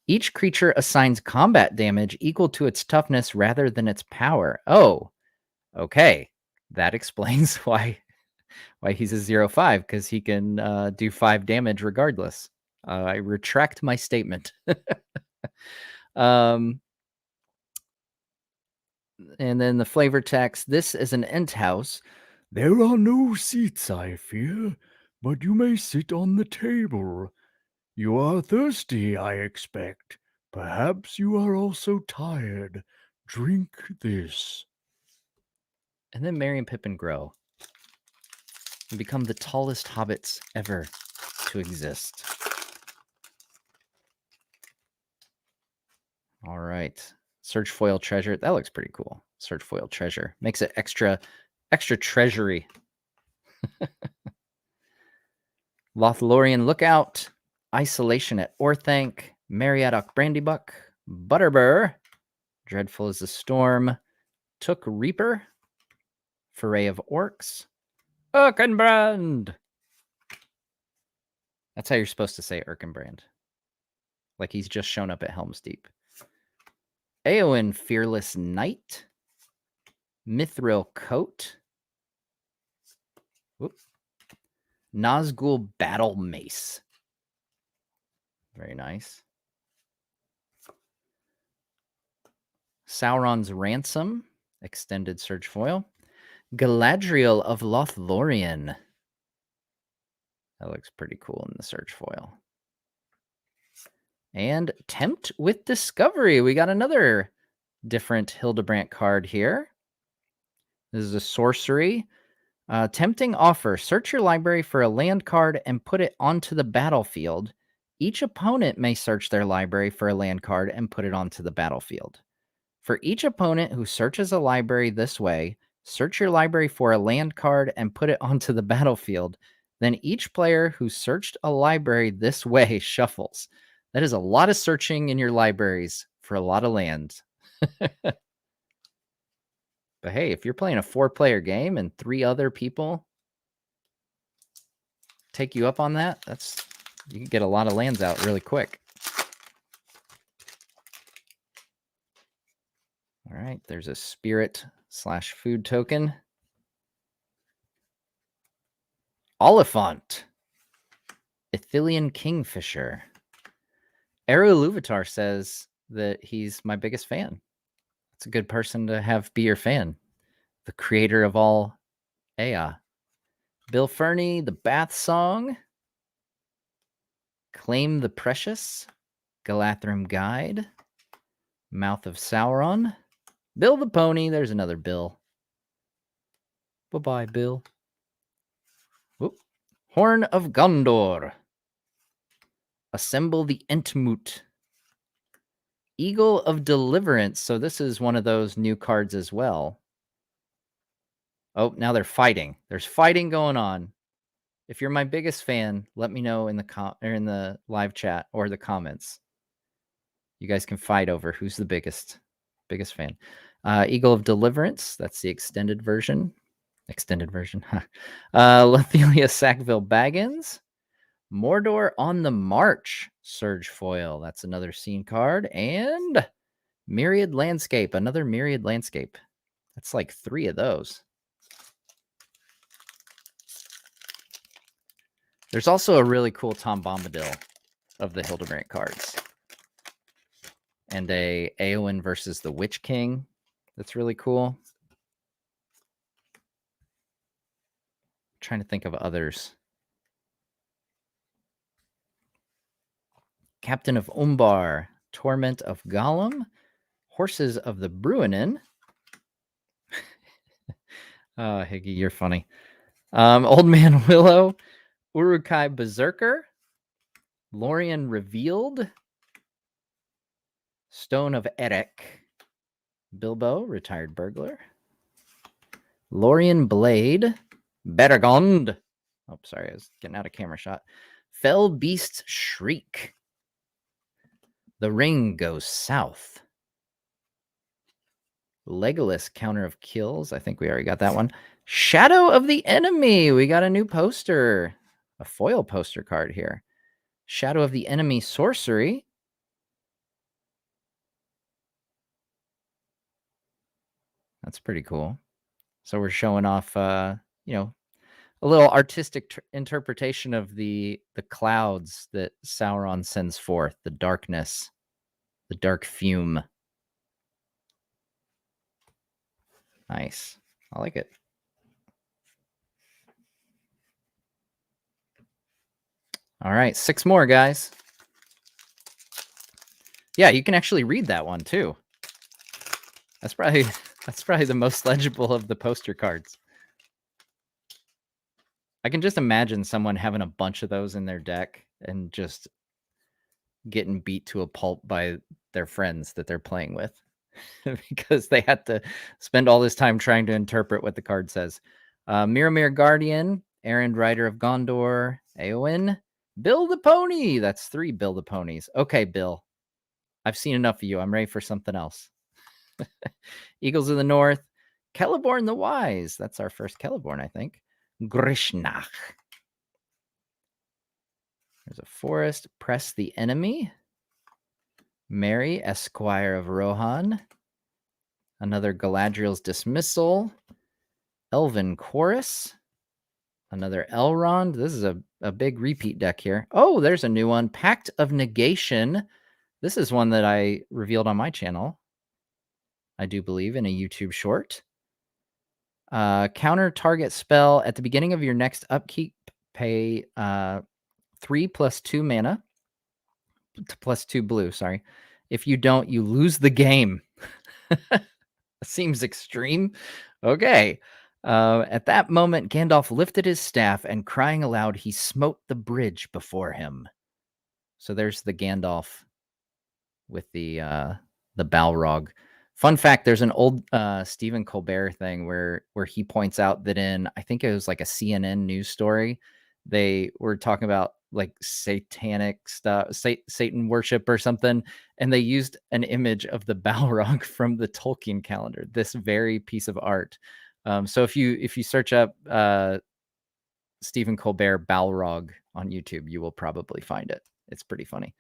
Each creature assigns combat damage equal to its toughness rather than its power. Oh, okay. That explains why he's a 0/5, because he can do 5 damage regardless. I retract my statement. And then the flavor text. This is an Ent house. There are no seats, I fear, but you may sit on the table. You are thirsty, I expect. Perhaps you are also tired. Drink this. And then Merry and Pippin grow and become the tallest hobbits ever to exist. All right. Search Foil Treasure. That looks pretty cool. Search Foil Treasure. Makes it extra treasury. Lothlorien Lookout. Isolation at Orthanc. Mariadoc Brandybuck. Butterbur. Dreadful as the Storm. Took Reaper. Foray of Orcs. Erkenbrand. That's how you're supposed to say Erkenbrand. Like he's just shown up at Helm's Deep. Eowyn Fearless Knight. Mithril Coat. Whoop. Nazgul Battle Mace. Very nice. Sauron's Ransom. Extended Surge Foil. Galadriel of Lothlorien. That looks pretty cool in the Surge Foil. And Tempt with Discovery. We got another different Hildebrandt card here. This is a sorcery. Tempting Offer. Search your library for a land card and put it onto the battlefield. Each opponent may search their library for a land card and put it onto the battlefield. For each opponent who searches a library this way, search your library for a land card and put it onto the battlefield. Then each player who searched a library this way shuffles. That is a lot of searching in your libraries for a lot of land. But hey, if you're playing a 4-player game and 3 other people take you up on that, you can get a lot of lands out really quick. All right, there's a spirit/food token. Oliphant. Ithilien Kingfisher. Eru Luvatar says that he's my biggest fan. It's a good person to have be your fan. The creator of all Ea. Bill Fernie, The Bath Song. Claim the Precious. Galathrim Guide. Mouth of Sauron. Bill the Pony. There's another Bill. Bye-bye, Bill. Whoop. Horn of Gondor. Assemble the Entmoot. Eagle of Deliverance. So this is one of those new cards as well. Oh, now they're fighting. There's fighting going on. If you're my biggest fan, let me know in the live chat or the comments. You guys can fight over who's the biggest fan. Eagle of Deliverance. That's the extended version. Lethelia Sackville Baggins. Mordor on the March. Surge Foil. That's another scene card. And Myriad Landscape. Another Myriad Landscape. That's like 3 of those. There's also a really cool Tom Bombadil of the Hildebrandt cards. And a Eowyn versus the Witch King. That's really cool. I'm trying to think of others. Captain of Umbar. Torment of Gollum. Horses of the Bruinen. Oh, Higgy, you're funny. Old Man Willow. Uruk-hai Berserker. Lorien Revealed. Stone of Eric. Bilbo, Retired Burglar. Lorien Blade. Beregond. Oh, sorry, I was getting out of camera shot. Fell Beast Shriek. The Ring Goes South. Legolas Counter of Kills. I think we already got that one. Shadow of the Enemy. We got a new poster. A foil poster card here. Shadow of the Enemy Sorcery. That's pretty cool. So we're showing off, a little artistic interpretation of the clouds that Sauron sends forth, the darkness, the dark fume. Nice. I like it. All right, 6 more, guys. Yeah, you can actually read that one too. That's probably the most legible of the poster cards. I can just imagine someone having a bunch of those in their deck and just getting beat to a pulp by their friends that they're playing with because they had to spend all this time trying to interpret what the card says. Miramir Guardian, Errand Rider of Gondor, Eowyn, Bill the Pony. That's 3 Bill the Ponies. Okay, Bill. I've seen enough of you. I'm ready for something else. Eagles of the North, Celeborn the Wise. That's our first Celeborn, I think. Grishnach. There's a forest. Press the Enemy. Mary, Esquire of Rohan. Another Galadriel's Dismissal. Elven Chorus. Another Elrond. This is a big repeat deck here. Oh, there's a new one. Pact of Negation. This is one that I revealed on my channel, I do believe, in a YouTube short. Counter target spell at the beginning of your next upkeep. Pay 3 plus 2 mana. Plus 2 blue, sorry. If you don't, you lose the game. Seems extreme. Okay. At that moment, Gandalf lifted his staff and crying aloud, he smote the bridge before him. So there's the Gandalf with the Balrog. Fun fact, there's an old Stephen Colbert thing where he points out that in, I think it was like a CNN news story, they were talking about like satanic stuff, Satan worship or something, and they used an image of the Balrog from the Tolkien calendar, this very piece of art. So if you search up Stephen Colbert Balrog on YouTube, you will probably find it. It's pretty funny.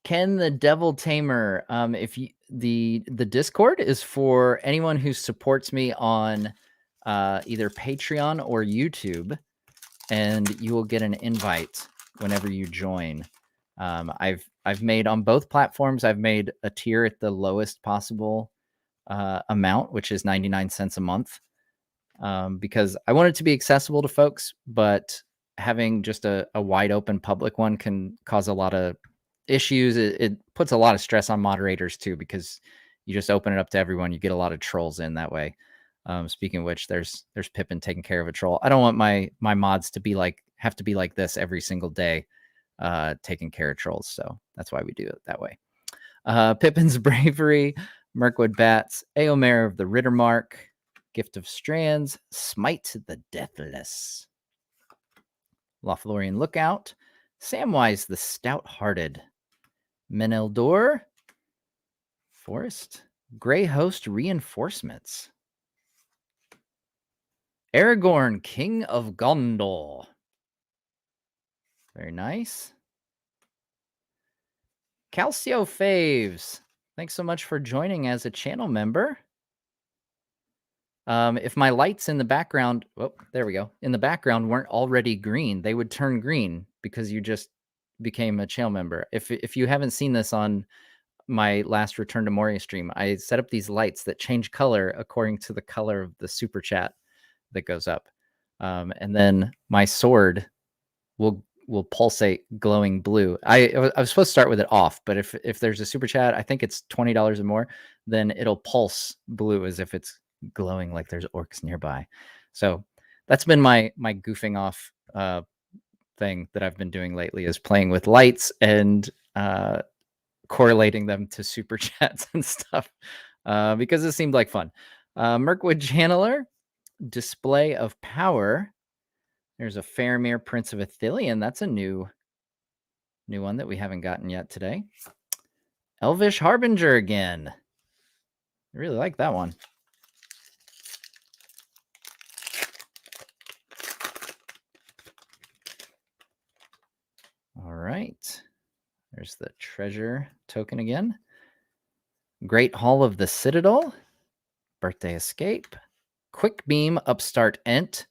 Ken the Devil Tamer. If you the Discord is for anyone who supports me on either Patreon or YouTube, and you will get an invite whenever you join. I've made on both platforms. I've made a tier at the lowest possible amount, which is 99 cents a month, because I want it to be accessible to folks, but having just a wide open public one can cause a lot of issues. It puts a lot of stress on moderators too, because you just open it up to everyone. You get a lot of trolls in that way. Speaking of which, there's Pippin taking care of a troll. I don't want my mods to have to be like this every single day, taking care of trolls. So that's why we do it that way. Pippin's Bravery, Mirkwood Bats, Eomer of the Rittermark, Gift of Strands, Smite the Deathless, Lothlorien Lookout, Samwise the Stout-Hearted, Meneldor, Forest, Grey Host Reinforcements, Aragorn, King of Gondor. Very nice. Calcio Faves, thanks so much for joining as a channel member. If my lights in the background, there we go, in the background weren't already green, they would turn green because you just became a channel member. If you haven't seen this on my last Return to Moria stream, I set up these lights that change color according to the color of the super chat that goes up. And then my sword will pulsate glowing blue. I was supposed to start with it off, but if there's a super chat, I think it's $20 or more, then it'll pulse blue as if it's glowing like there's orcs nearby. So that's been my goofing off thing that I've been doing lately, is playing with lights and correlating them to super chats and stuff, because it seemed like fun. Mirkwood Channeler, Display of Power. There's a Faramir, Prince of Ithilien. That's a new one that we haven't gotten yet today. Elvish Harbinger again. I really like that one. All right. There's the treasure token again. Great Hall of the Citadel. Birthday Escape. Quick Beam, Upstart Ent.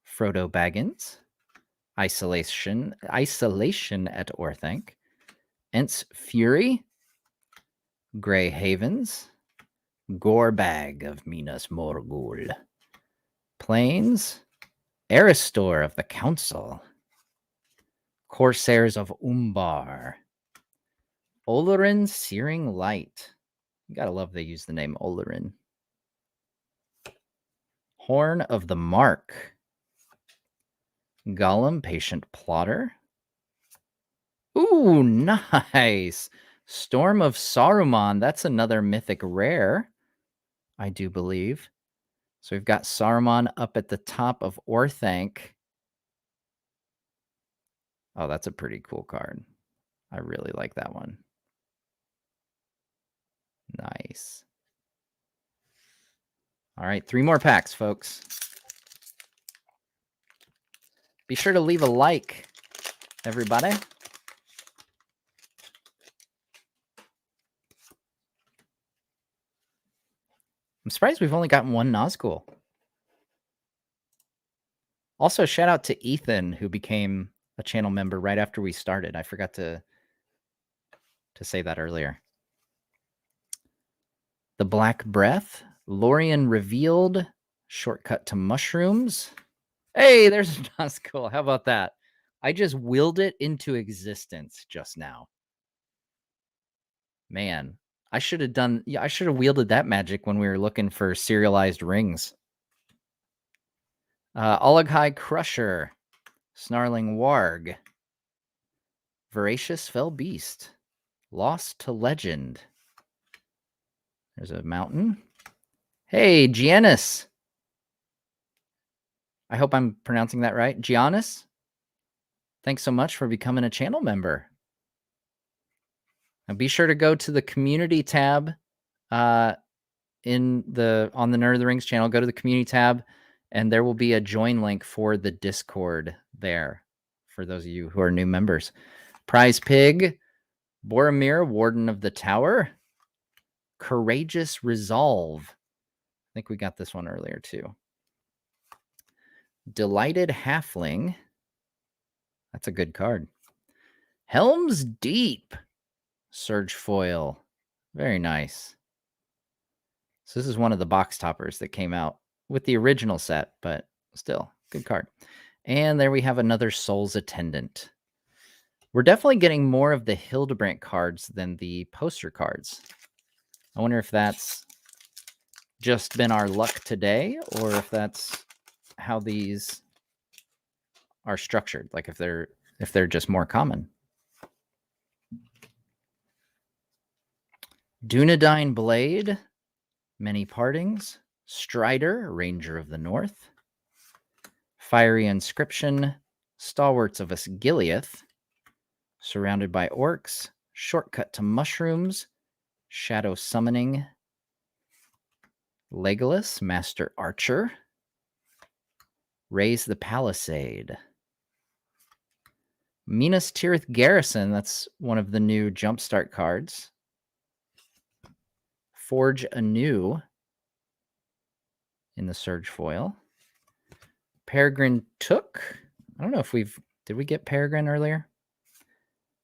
Frodo Baggins. Isolation at Orthanc. Ent's Fury. Grey Havens. Gorbag of Minas Morgul. Plains. Aristor of the Council. Corsairs of Umbar. Olorin Searing Light. You gotta love they use the name Olorin. Horn of the Mark. Gollum, Patient Plotter. Ooh, nice. Storm of Saruman. That's another mythic rare, I do believe. So we've got Saruman up at the top of Orthanc. Oh, that's a pretty cool card. I really like that one. Nice. All right, 3 more packs, folks. Be sure to leave a like, everybody. I'm surprised we've only gotten 1 Nazgul. Also, shout out to Ethan, who became a channel member right after we started. I forgot to say that earlier. The Black Breath, Lorien Revealed, Shortcut to Mushrooms. Hey, there's Nazgul. How about that? I just willed it into existence just now. Man, I should have wielded that magic when we were looking for serialized rings. Olaghai Crusher, Snarling Warg, Voracious Fell Beast, Lost to Legend. There's a mountain. Hey, Giannis. I hope I'm pronouncing that right. Giannis, thanks so much for becoming a channel member. And be sure to go to the community tab on the Nerd of the Rings channel. Go to the community tab, and there will be a join link for the Discord there for those of you who are new members. Prize Pig, Boromir, Warden of the Tower, Courageous Resolve. I think we got this one earlier too. Delighted Halfling. That's a good card. Helm's Deep, Surge Foil. Very nice. So this is one of the box toppers that came out with the original set, but still, good card. And there we have another Soul's Attendant. We're definitely getting more of the Hildebrandt cards than the poster cards. I wonder if that's just been our luck today, or if that's how these are structured, like if they're just more common. Dunedain Blade, Many Partings, Strider, Ranger of the North, Fiery Inscription, Stalwarts of Osgiliath, Surrounded by Orcs, Shortcut to Mushrooms, Shadow Summoning, Legolas, Master Archer, Raise the Palisade, Minas Tirith Garrison, that's one of the new Jumpstart cards, Forge Anew in the Surge foil, Peregrine Took. I don't know if did we get Peregrine earlier?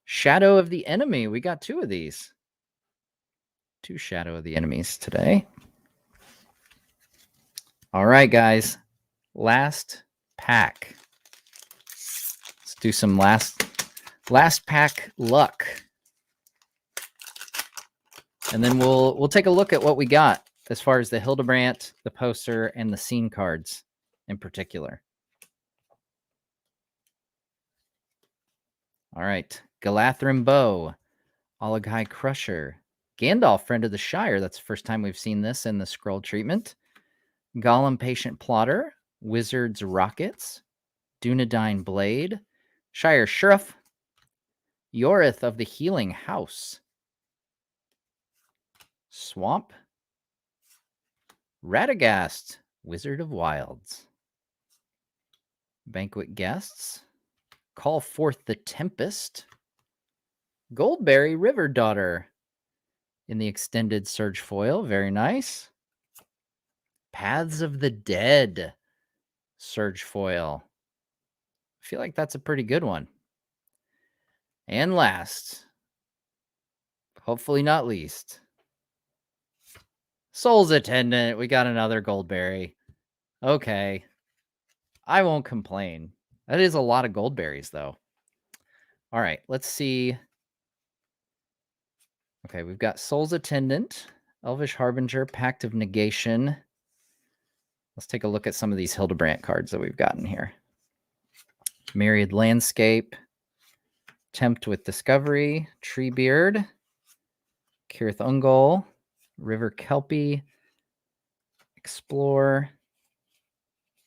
Shadow of the Enemy. We got two of these. Two Shadow of the Enemies today. All right, guys. Last pack. Let's do some last pack luck. And then we'll take a look at what we got as far as the Hildebrandt, the poster, and the scene cards in particular. All right. Galathrim Bow, Olagai Crusher, Gandalf, Friend of the Shire. That's the first time we've seen this in the scroll treatment. Gollum, Patient Plotter, Wizard's Rockets, Dunedain Blade, Shire Sheriff, Yorith of the Healing House, Swamp, Radagast, Wizard of Wilds, Banquet Guests, Call Forth the Tempest, Goldberry River Daughter in the extended Surge foil. Very nice. Paths of the Dead Surge foil. I feel like that's a pretty good one. And last, hopefully not least, Soul's Attendant. We got another Goldberry. Okay. I won't complain. That is a lot of Goldberries, though. All right, let's see. Okay, we've got Soul's Attendant, Elvish Harbinger, Pact of Negation. Let's take a look at some of these Hildebrandt cards that we've gotten here. Myriad Landscape, Tempt with Discovery, Treebeard, Cirith Ungol, River Kelpie, Explore,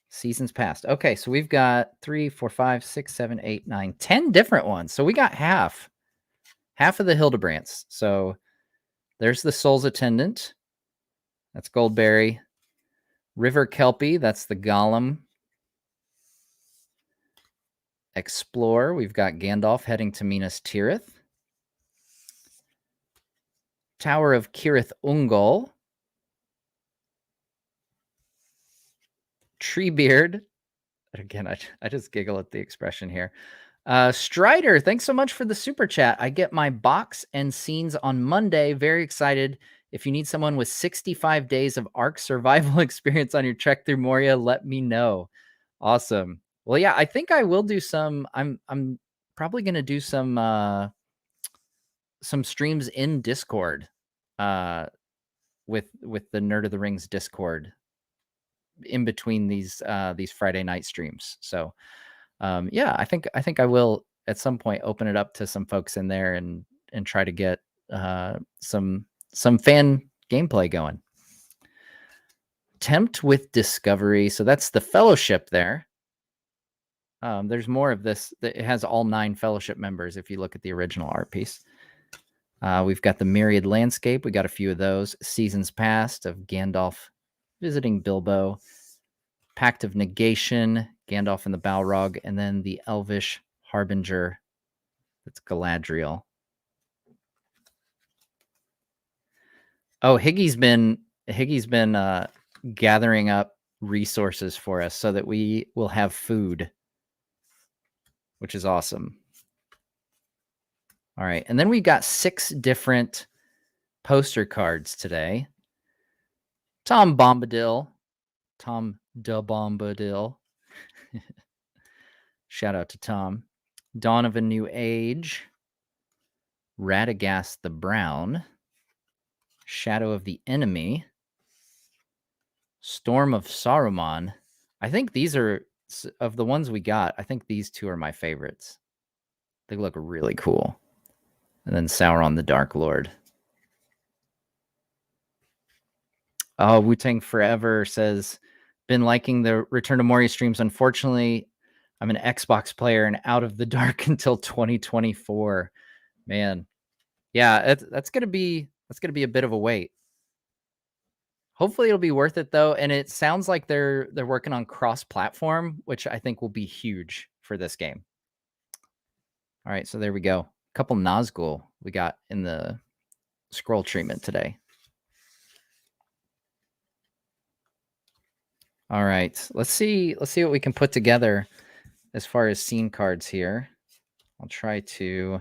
Seasons Past. Okay, so we've got 3, 4, 5, 6, 7, 8, 9, 10 different ones. So we got half of the Hildebrandts. So there's the Soul's Attendant. That's Goldberry. River Kelpie, that's the Gollum. Explore, we've got Gandalf heading to Minas Tirith. Tower of Cirith Ungol. Treebeard. Again, I just giggle at the expression here. Strider, thanks so much for the super chat. I get my box and scenes on Monday. Very excited. If you need someone with 65 days of Ark survival experience on your trek through Moria, let me know. Awesome. Well, yeah, I think I will do some. I'm probably going to do some streams in Discord with the Nerd of the Rings Discord in between these Friday night streams. So yeah, I think I will at some point open it up to some folks in there and try to get some fan gameplay going. Tempt with Discovery. So that's the Fellowship there. There's more of this. It has all 9 Fellowship members if you look at the original art piece. We've got the Myriad Landscape. We got a few of those. Seasons Past of Gandalf visiting Bilbo. Pact of Negation, Gandalf and the Balrog, and then the Elvish Harbinger That's Galadriel. Oh, Higgy's been gathering up resources for us so that we will have food, which is awesome. All right, and then we got 6 different poster cards today. Tom Bombadil. Shout out to Tom. Dawn of a New Age. Radagast the Brown. Shadow of the Enemy. Storm of Saruman. I think these are, of the ones we got, I think these 2 are my favorites. They look really cool. And then Sauron the Dark Lord. Oh, Wu-Tang Forever says, been liking the Return to Moria streams. Unfortunately, I'm an Xbox player and out of the dark until 2024. Man. Yeah, that's gonna be a bit of a wait. Hopefully it'll be worth it though. And it sounds like they're working on cross-platform, which I think will be huge for this game. All right, so there we go. A couple Nazgul we got in the scroll treatment today. All right, let's see what we can put together as far as scene cards here. I'll try to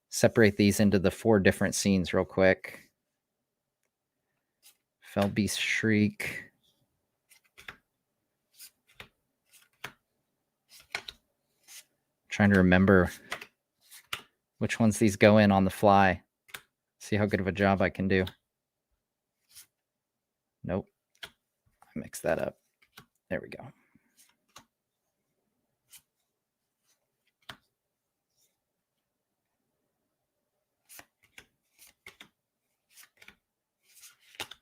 separate these into the 4 different scenes real quick. Fell Beast Shriek. Trying to remember which ones these go in on the fly. See how good of a job I can do. Nope. I mixed that up. There we go.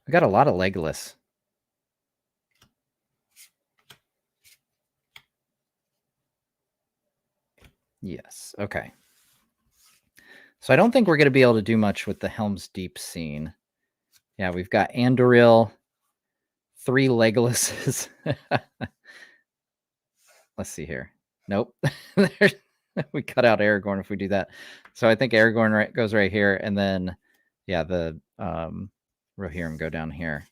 I got a lot of Legolas. Yes. Okay. So I don't think we're going to be able to do much with the Helm's Deep scene. Yeah, we've got Andoril, 3 Legolases. Let's see here. Nope. We cut out Aragorn if we do that. So I think Aragorn goes right here, and then, yeah, the Rohirrim go down here.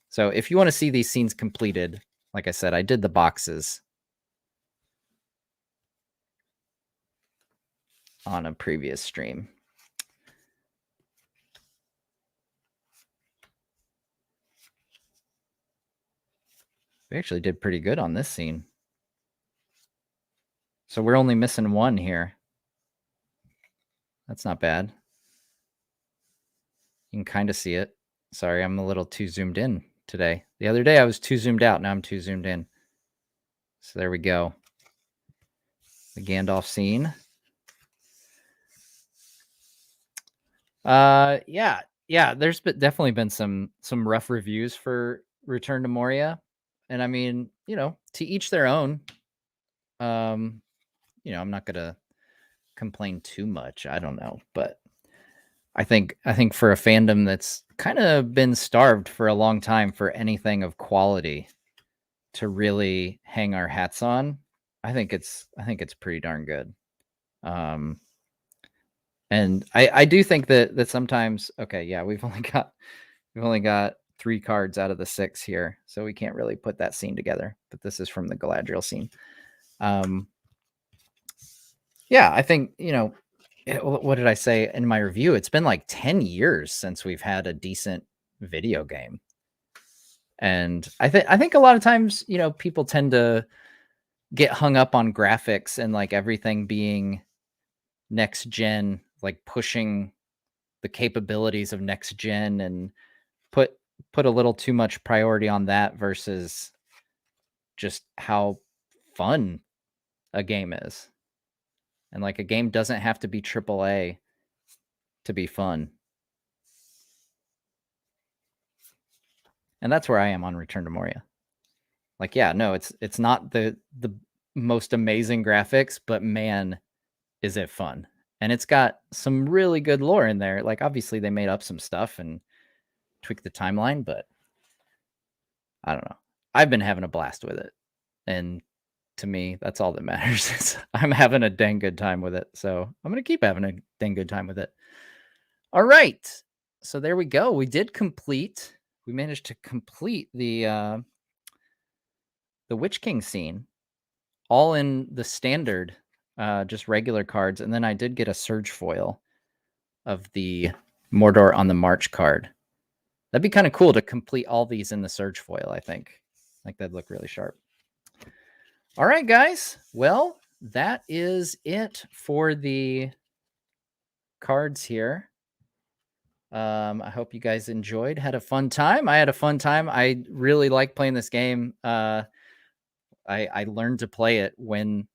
So if you want to see these scenes completed, like I said, I did the boxes on a previous stream. We actually did pretty good on this scene. So we're only missing 1 here. That's not bad. You can kind of see it. Sorry, I'm a little too zoomed in today. The other day I was too zoomed out. Now I'm too zoomed in. So there we go. The Gandalf scene. Yeah. There's definitely been some rough reviews for Return to Moria, and I mean, to each their own. I'm not gonna complain too much. I don't know, but I think for a fandom that's kind of been starved for a long time for anything of quality to really hang our hats on, I think it's pretty darn good. And I do think that sometimes, okay, yeah, we've only got 3 cards out of the 6 here, so we can't really put that scene together. But this is from the Galadriel scene. Yeah, I think, what did I say in my review? It's been like 10 years since we've had a decent video game. And I think a lot of times, people tend to get hung up on graphics and like everything being next gen, like pushing the capabilities of next gen, and put a little too much priority on that versus just how fun a game is. And like a game doesn't have to be AAA to be fun. And that's where I am on Return to Moria. Like, yeah, no, it's not the most amazing graphics, but man, is it fun. And it's got some really good lore in there. Like, obviously they made up some stuff and tweaked the timeline, but I don't know. I've been having a blast with it. And to me. That's all that matters. I'm having a dang good time with it. So I'm going to keep having a dang good time with it. All right. So there we go. We managed to complete the Witch King scene, all in the standard, just regular cards. And then I did get a Surge foil of the Mordor on the March card. That'd be kind of cool to complete all these in the Surge foil, I think. Like that'd look really sharp. All right, guys. Well, that is it for the cards here. I hope you guys enjoyed, had a fun time. I had a fun time. I really like playing this game. I learned to play it when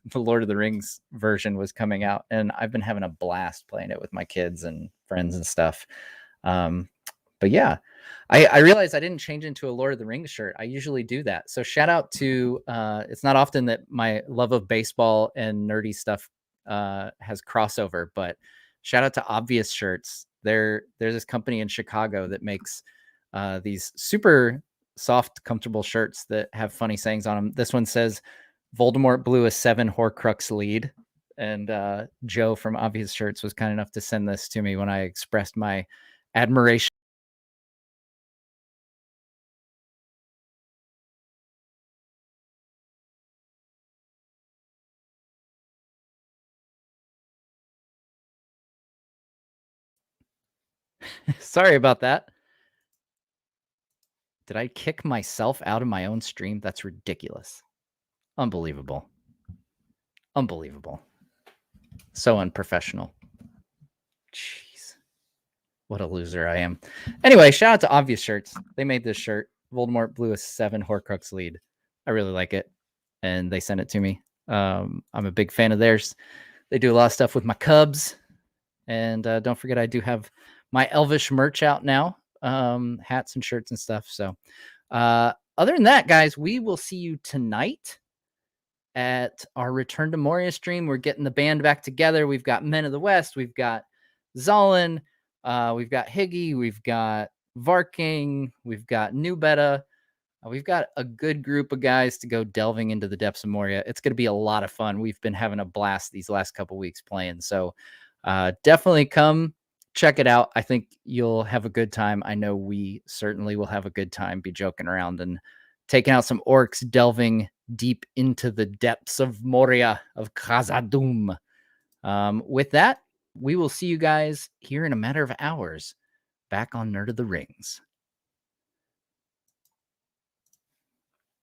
the Lord of the Rings version was coming out, and I've been having a blast playing it with my kids and friends and stuff. But yeah, I realized I didn't change into a Lord of the Rings shirt. I usually do that. So shout out to, it's not often that my love of baseball and nerdy stuff has crossover, but shout out to Obvious Shirts. There's this company in Chicago that makes these super soft, comfortable shirts that have funny sayings on them. This one says, Voldemort blew a 7 Horcrux lead. And Joe from Obvious Shirts was kind enough to send this to me when I expressed my admiration. Sorry about that. Did I kick myself out of my own stream? That's ridiculous. Unbelievable. Unbelievable. So unprofessional. Jeez. What a loser I am. Anyway, shout out to Obvious Shirts. They made this shirt. Voldemort blew a 7 Horcrux lead. I really like it. And they sent it to me. I'm a big fan of theirs. They do a lot of stuff with my Cubs. And don't forget, I do have my Elvish merch out now. Hats and shirts and stuff. So other than that, guys, we will see you tonight at our Return to Moria stream. We're getting the band back together. We've got Men of the West. We've got Zolin. We've got Higgy. We've got Varking. We've got New Beta. We've got a good group of guys to go delving into the depths of Moria. It's going to be a lot of fun. We've been having a blast these last couple weeks playing. So definitely come check it out. I think you'll have a good time. I know we certainly will have a good time, be joking around and taking out some orcs, delving deep into the depths of Moria, of Khazad-dûm. With that, we will see you guys here in a matter of hours back on Nerd of the Rings.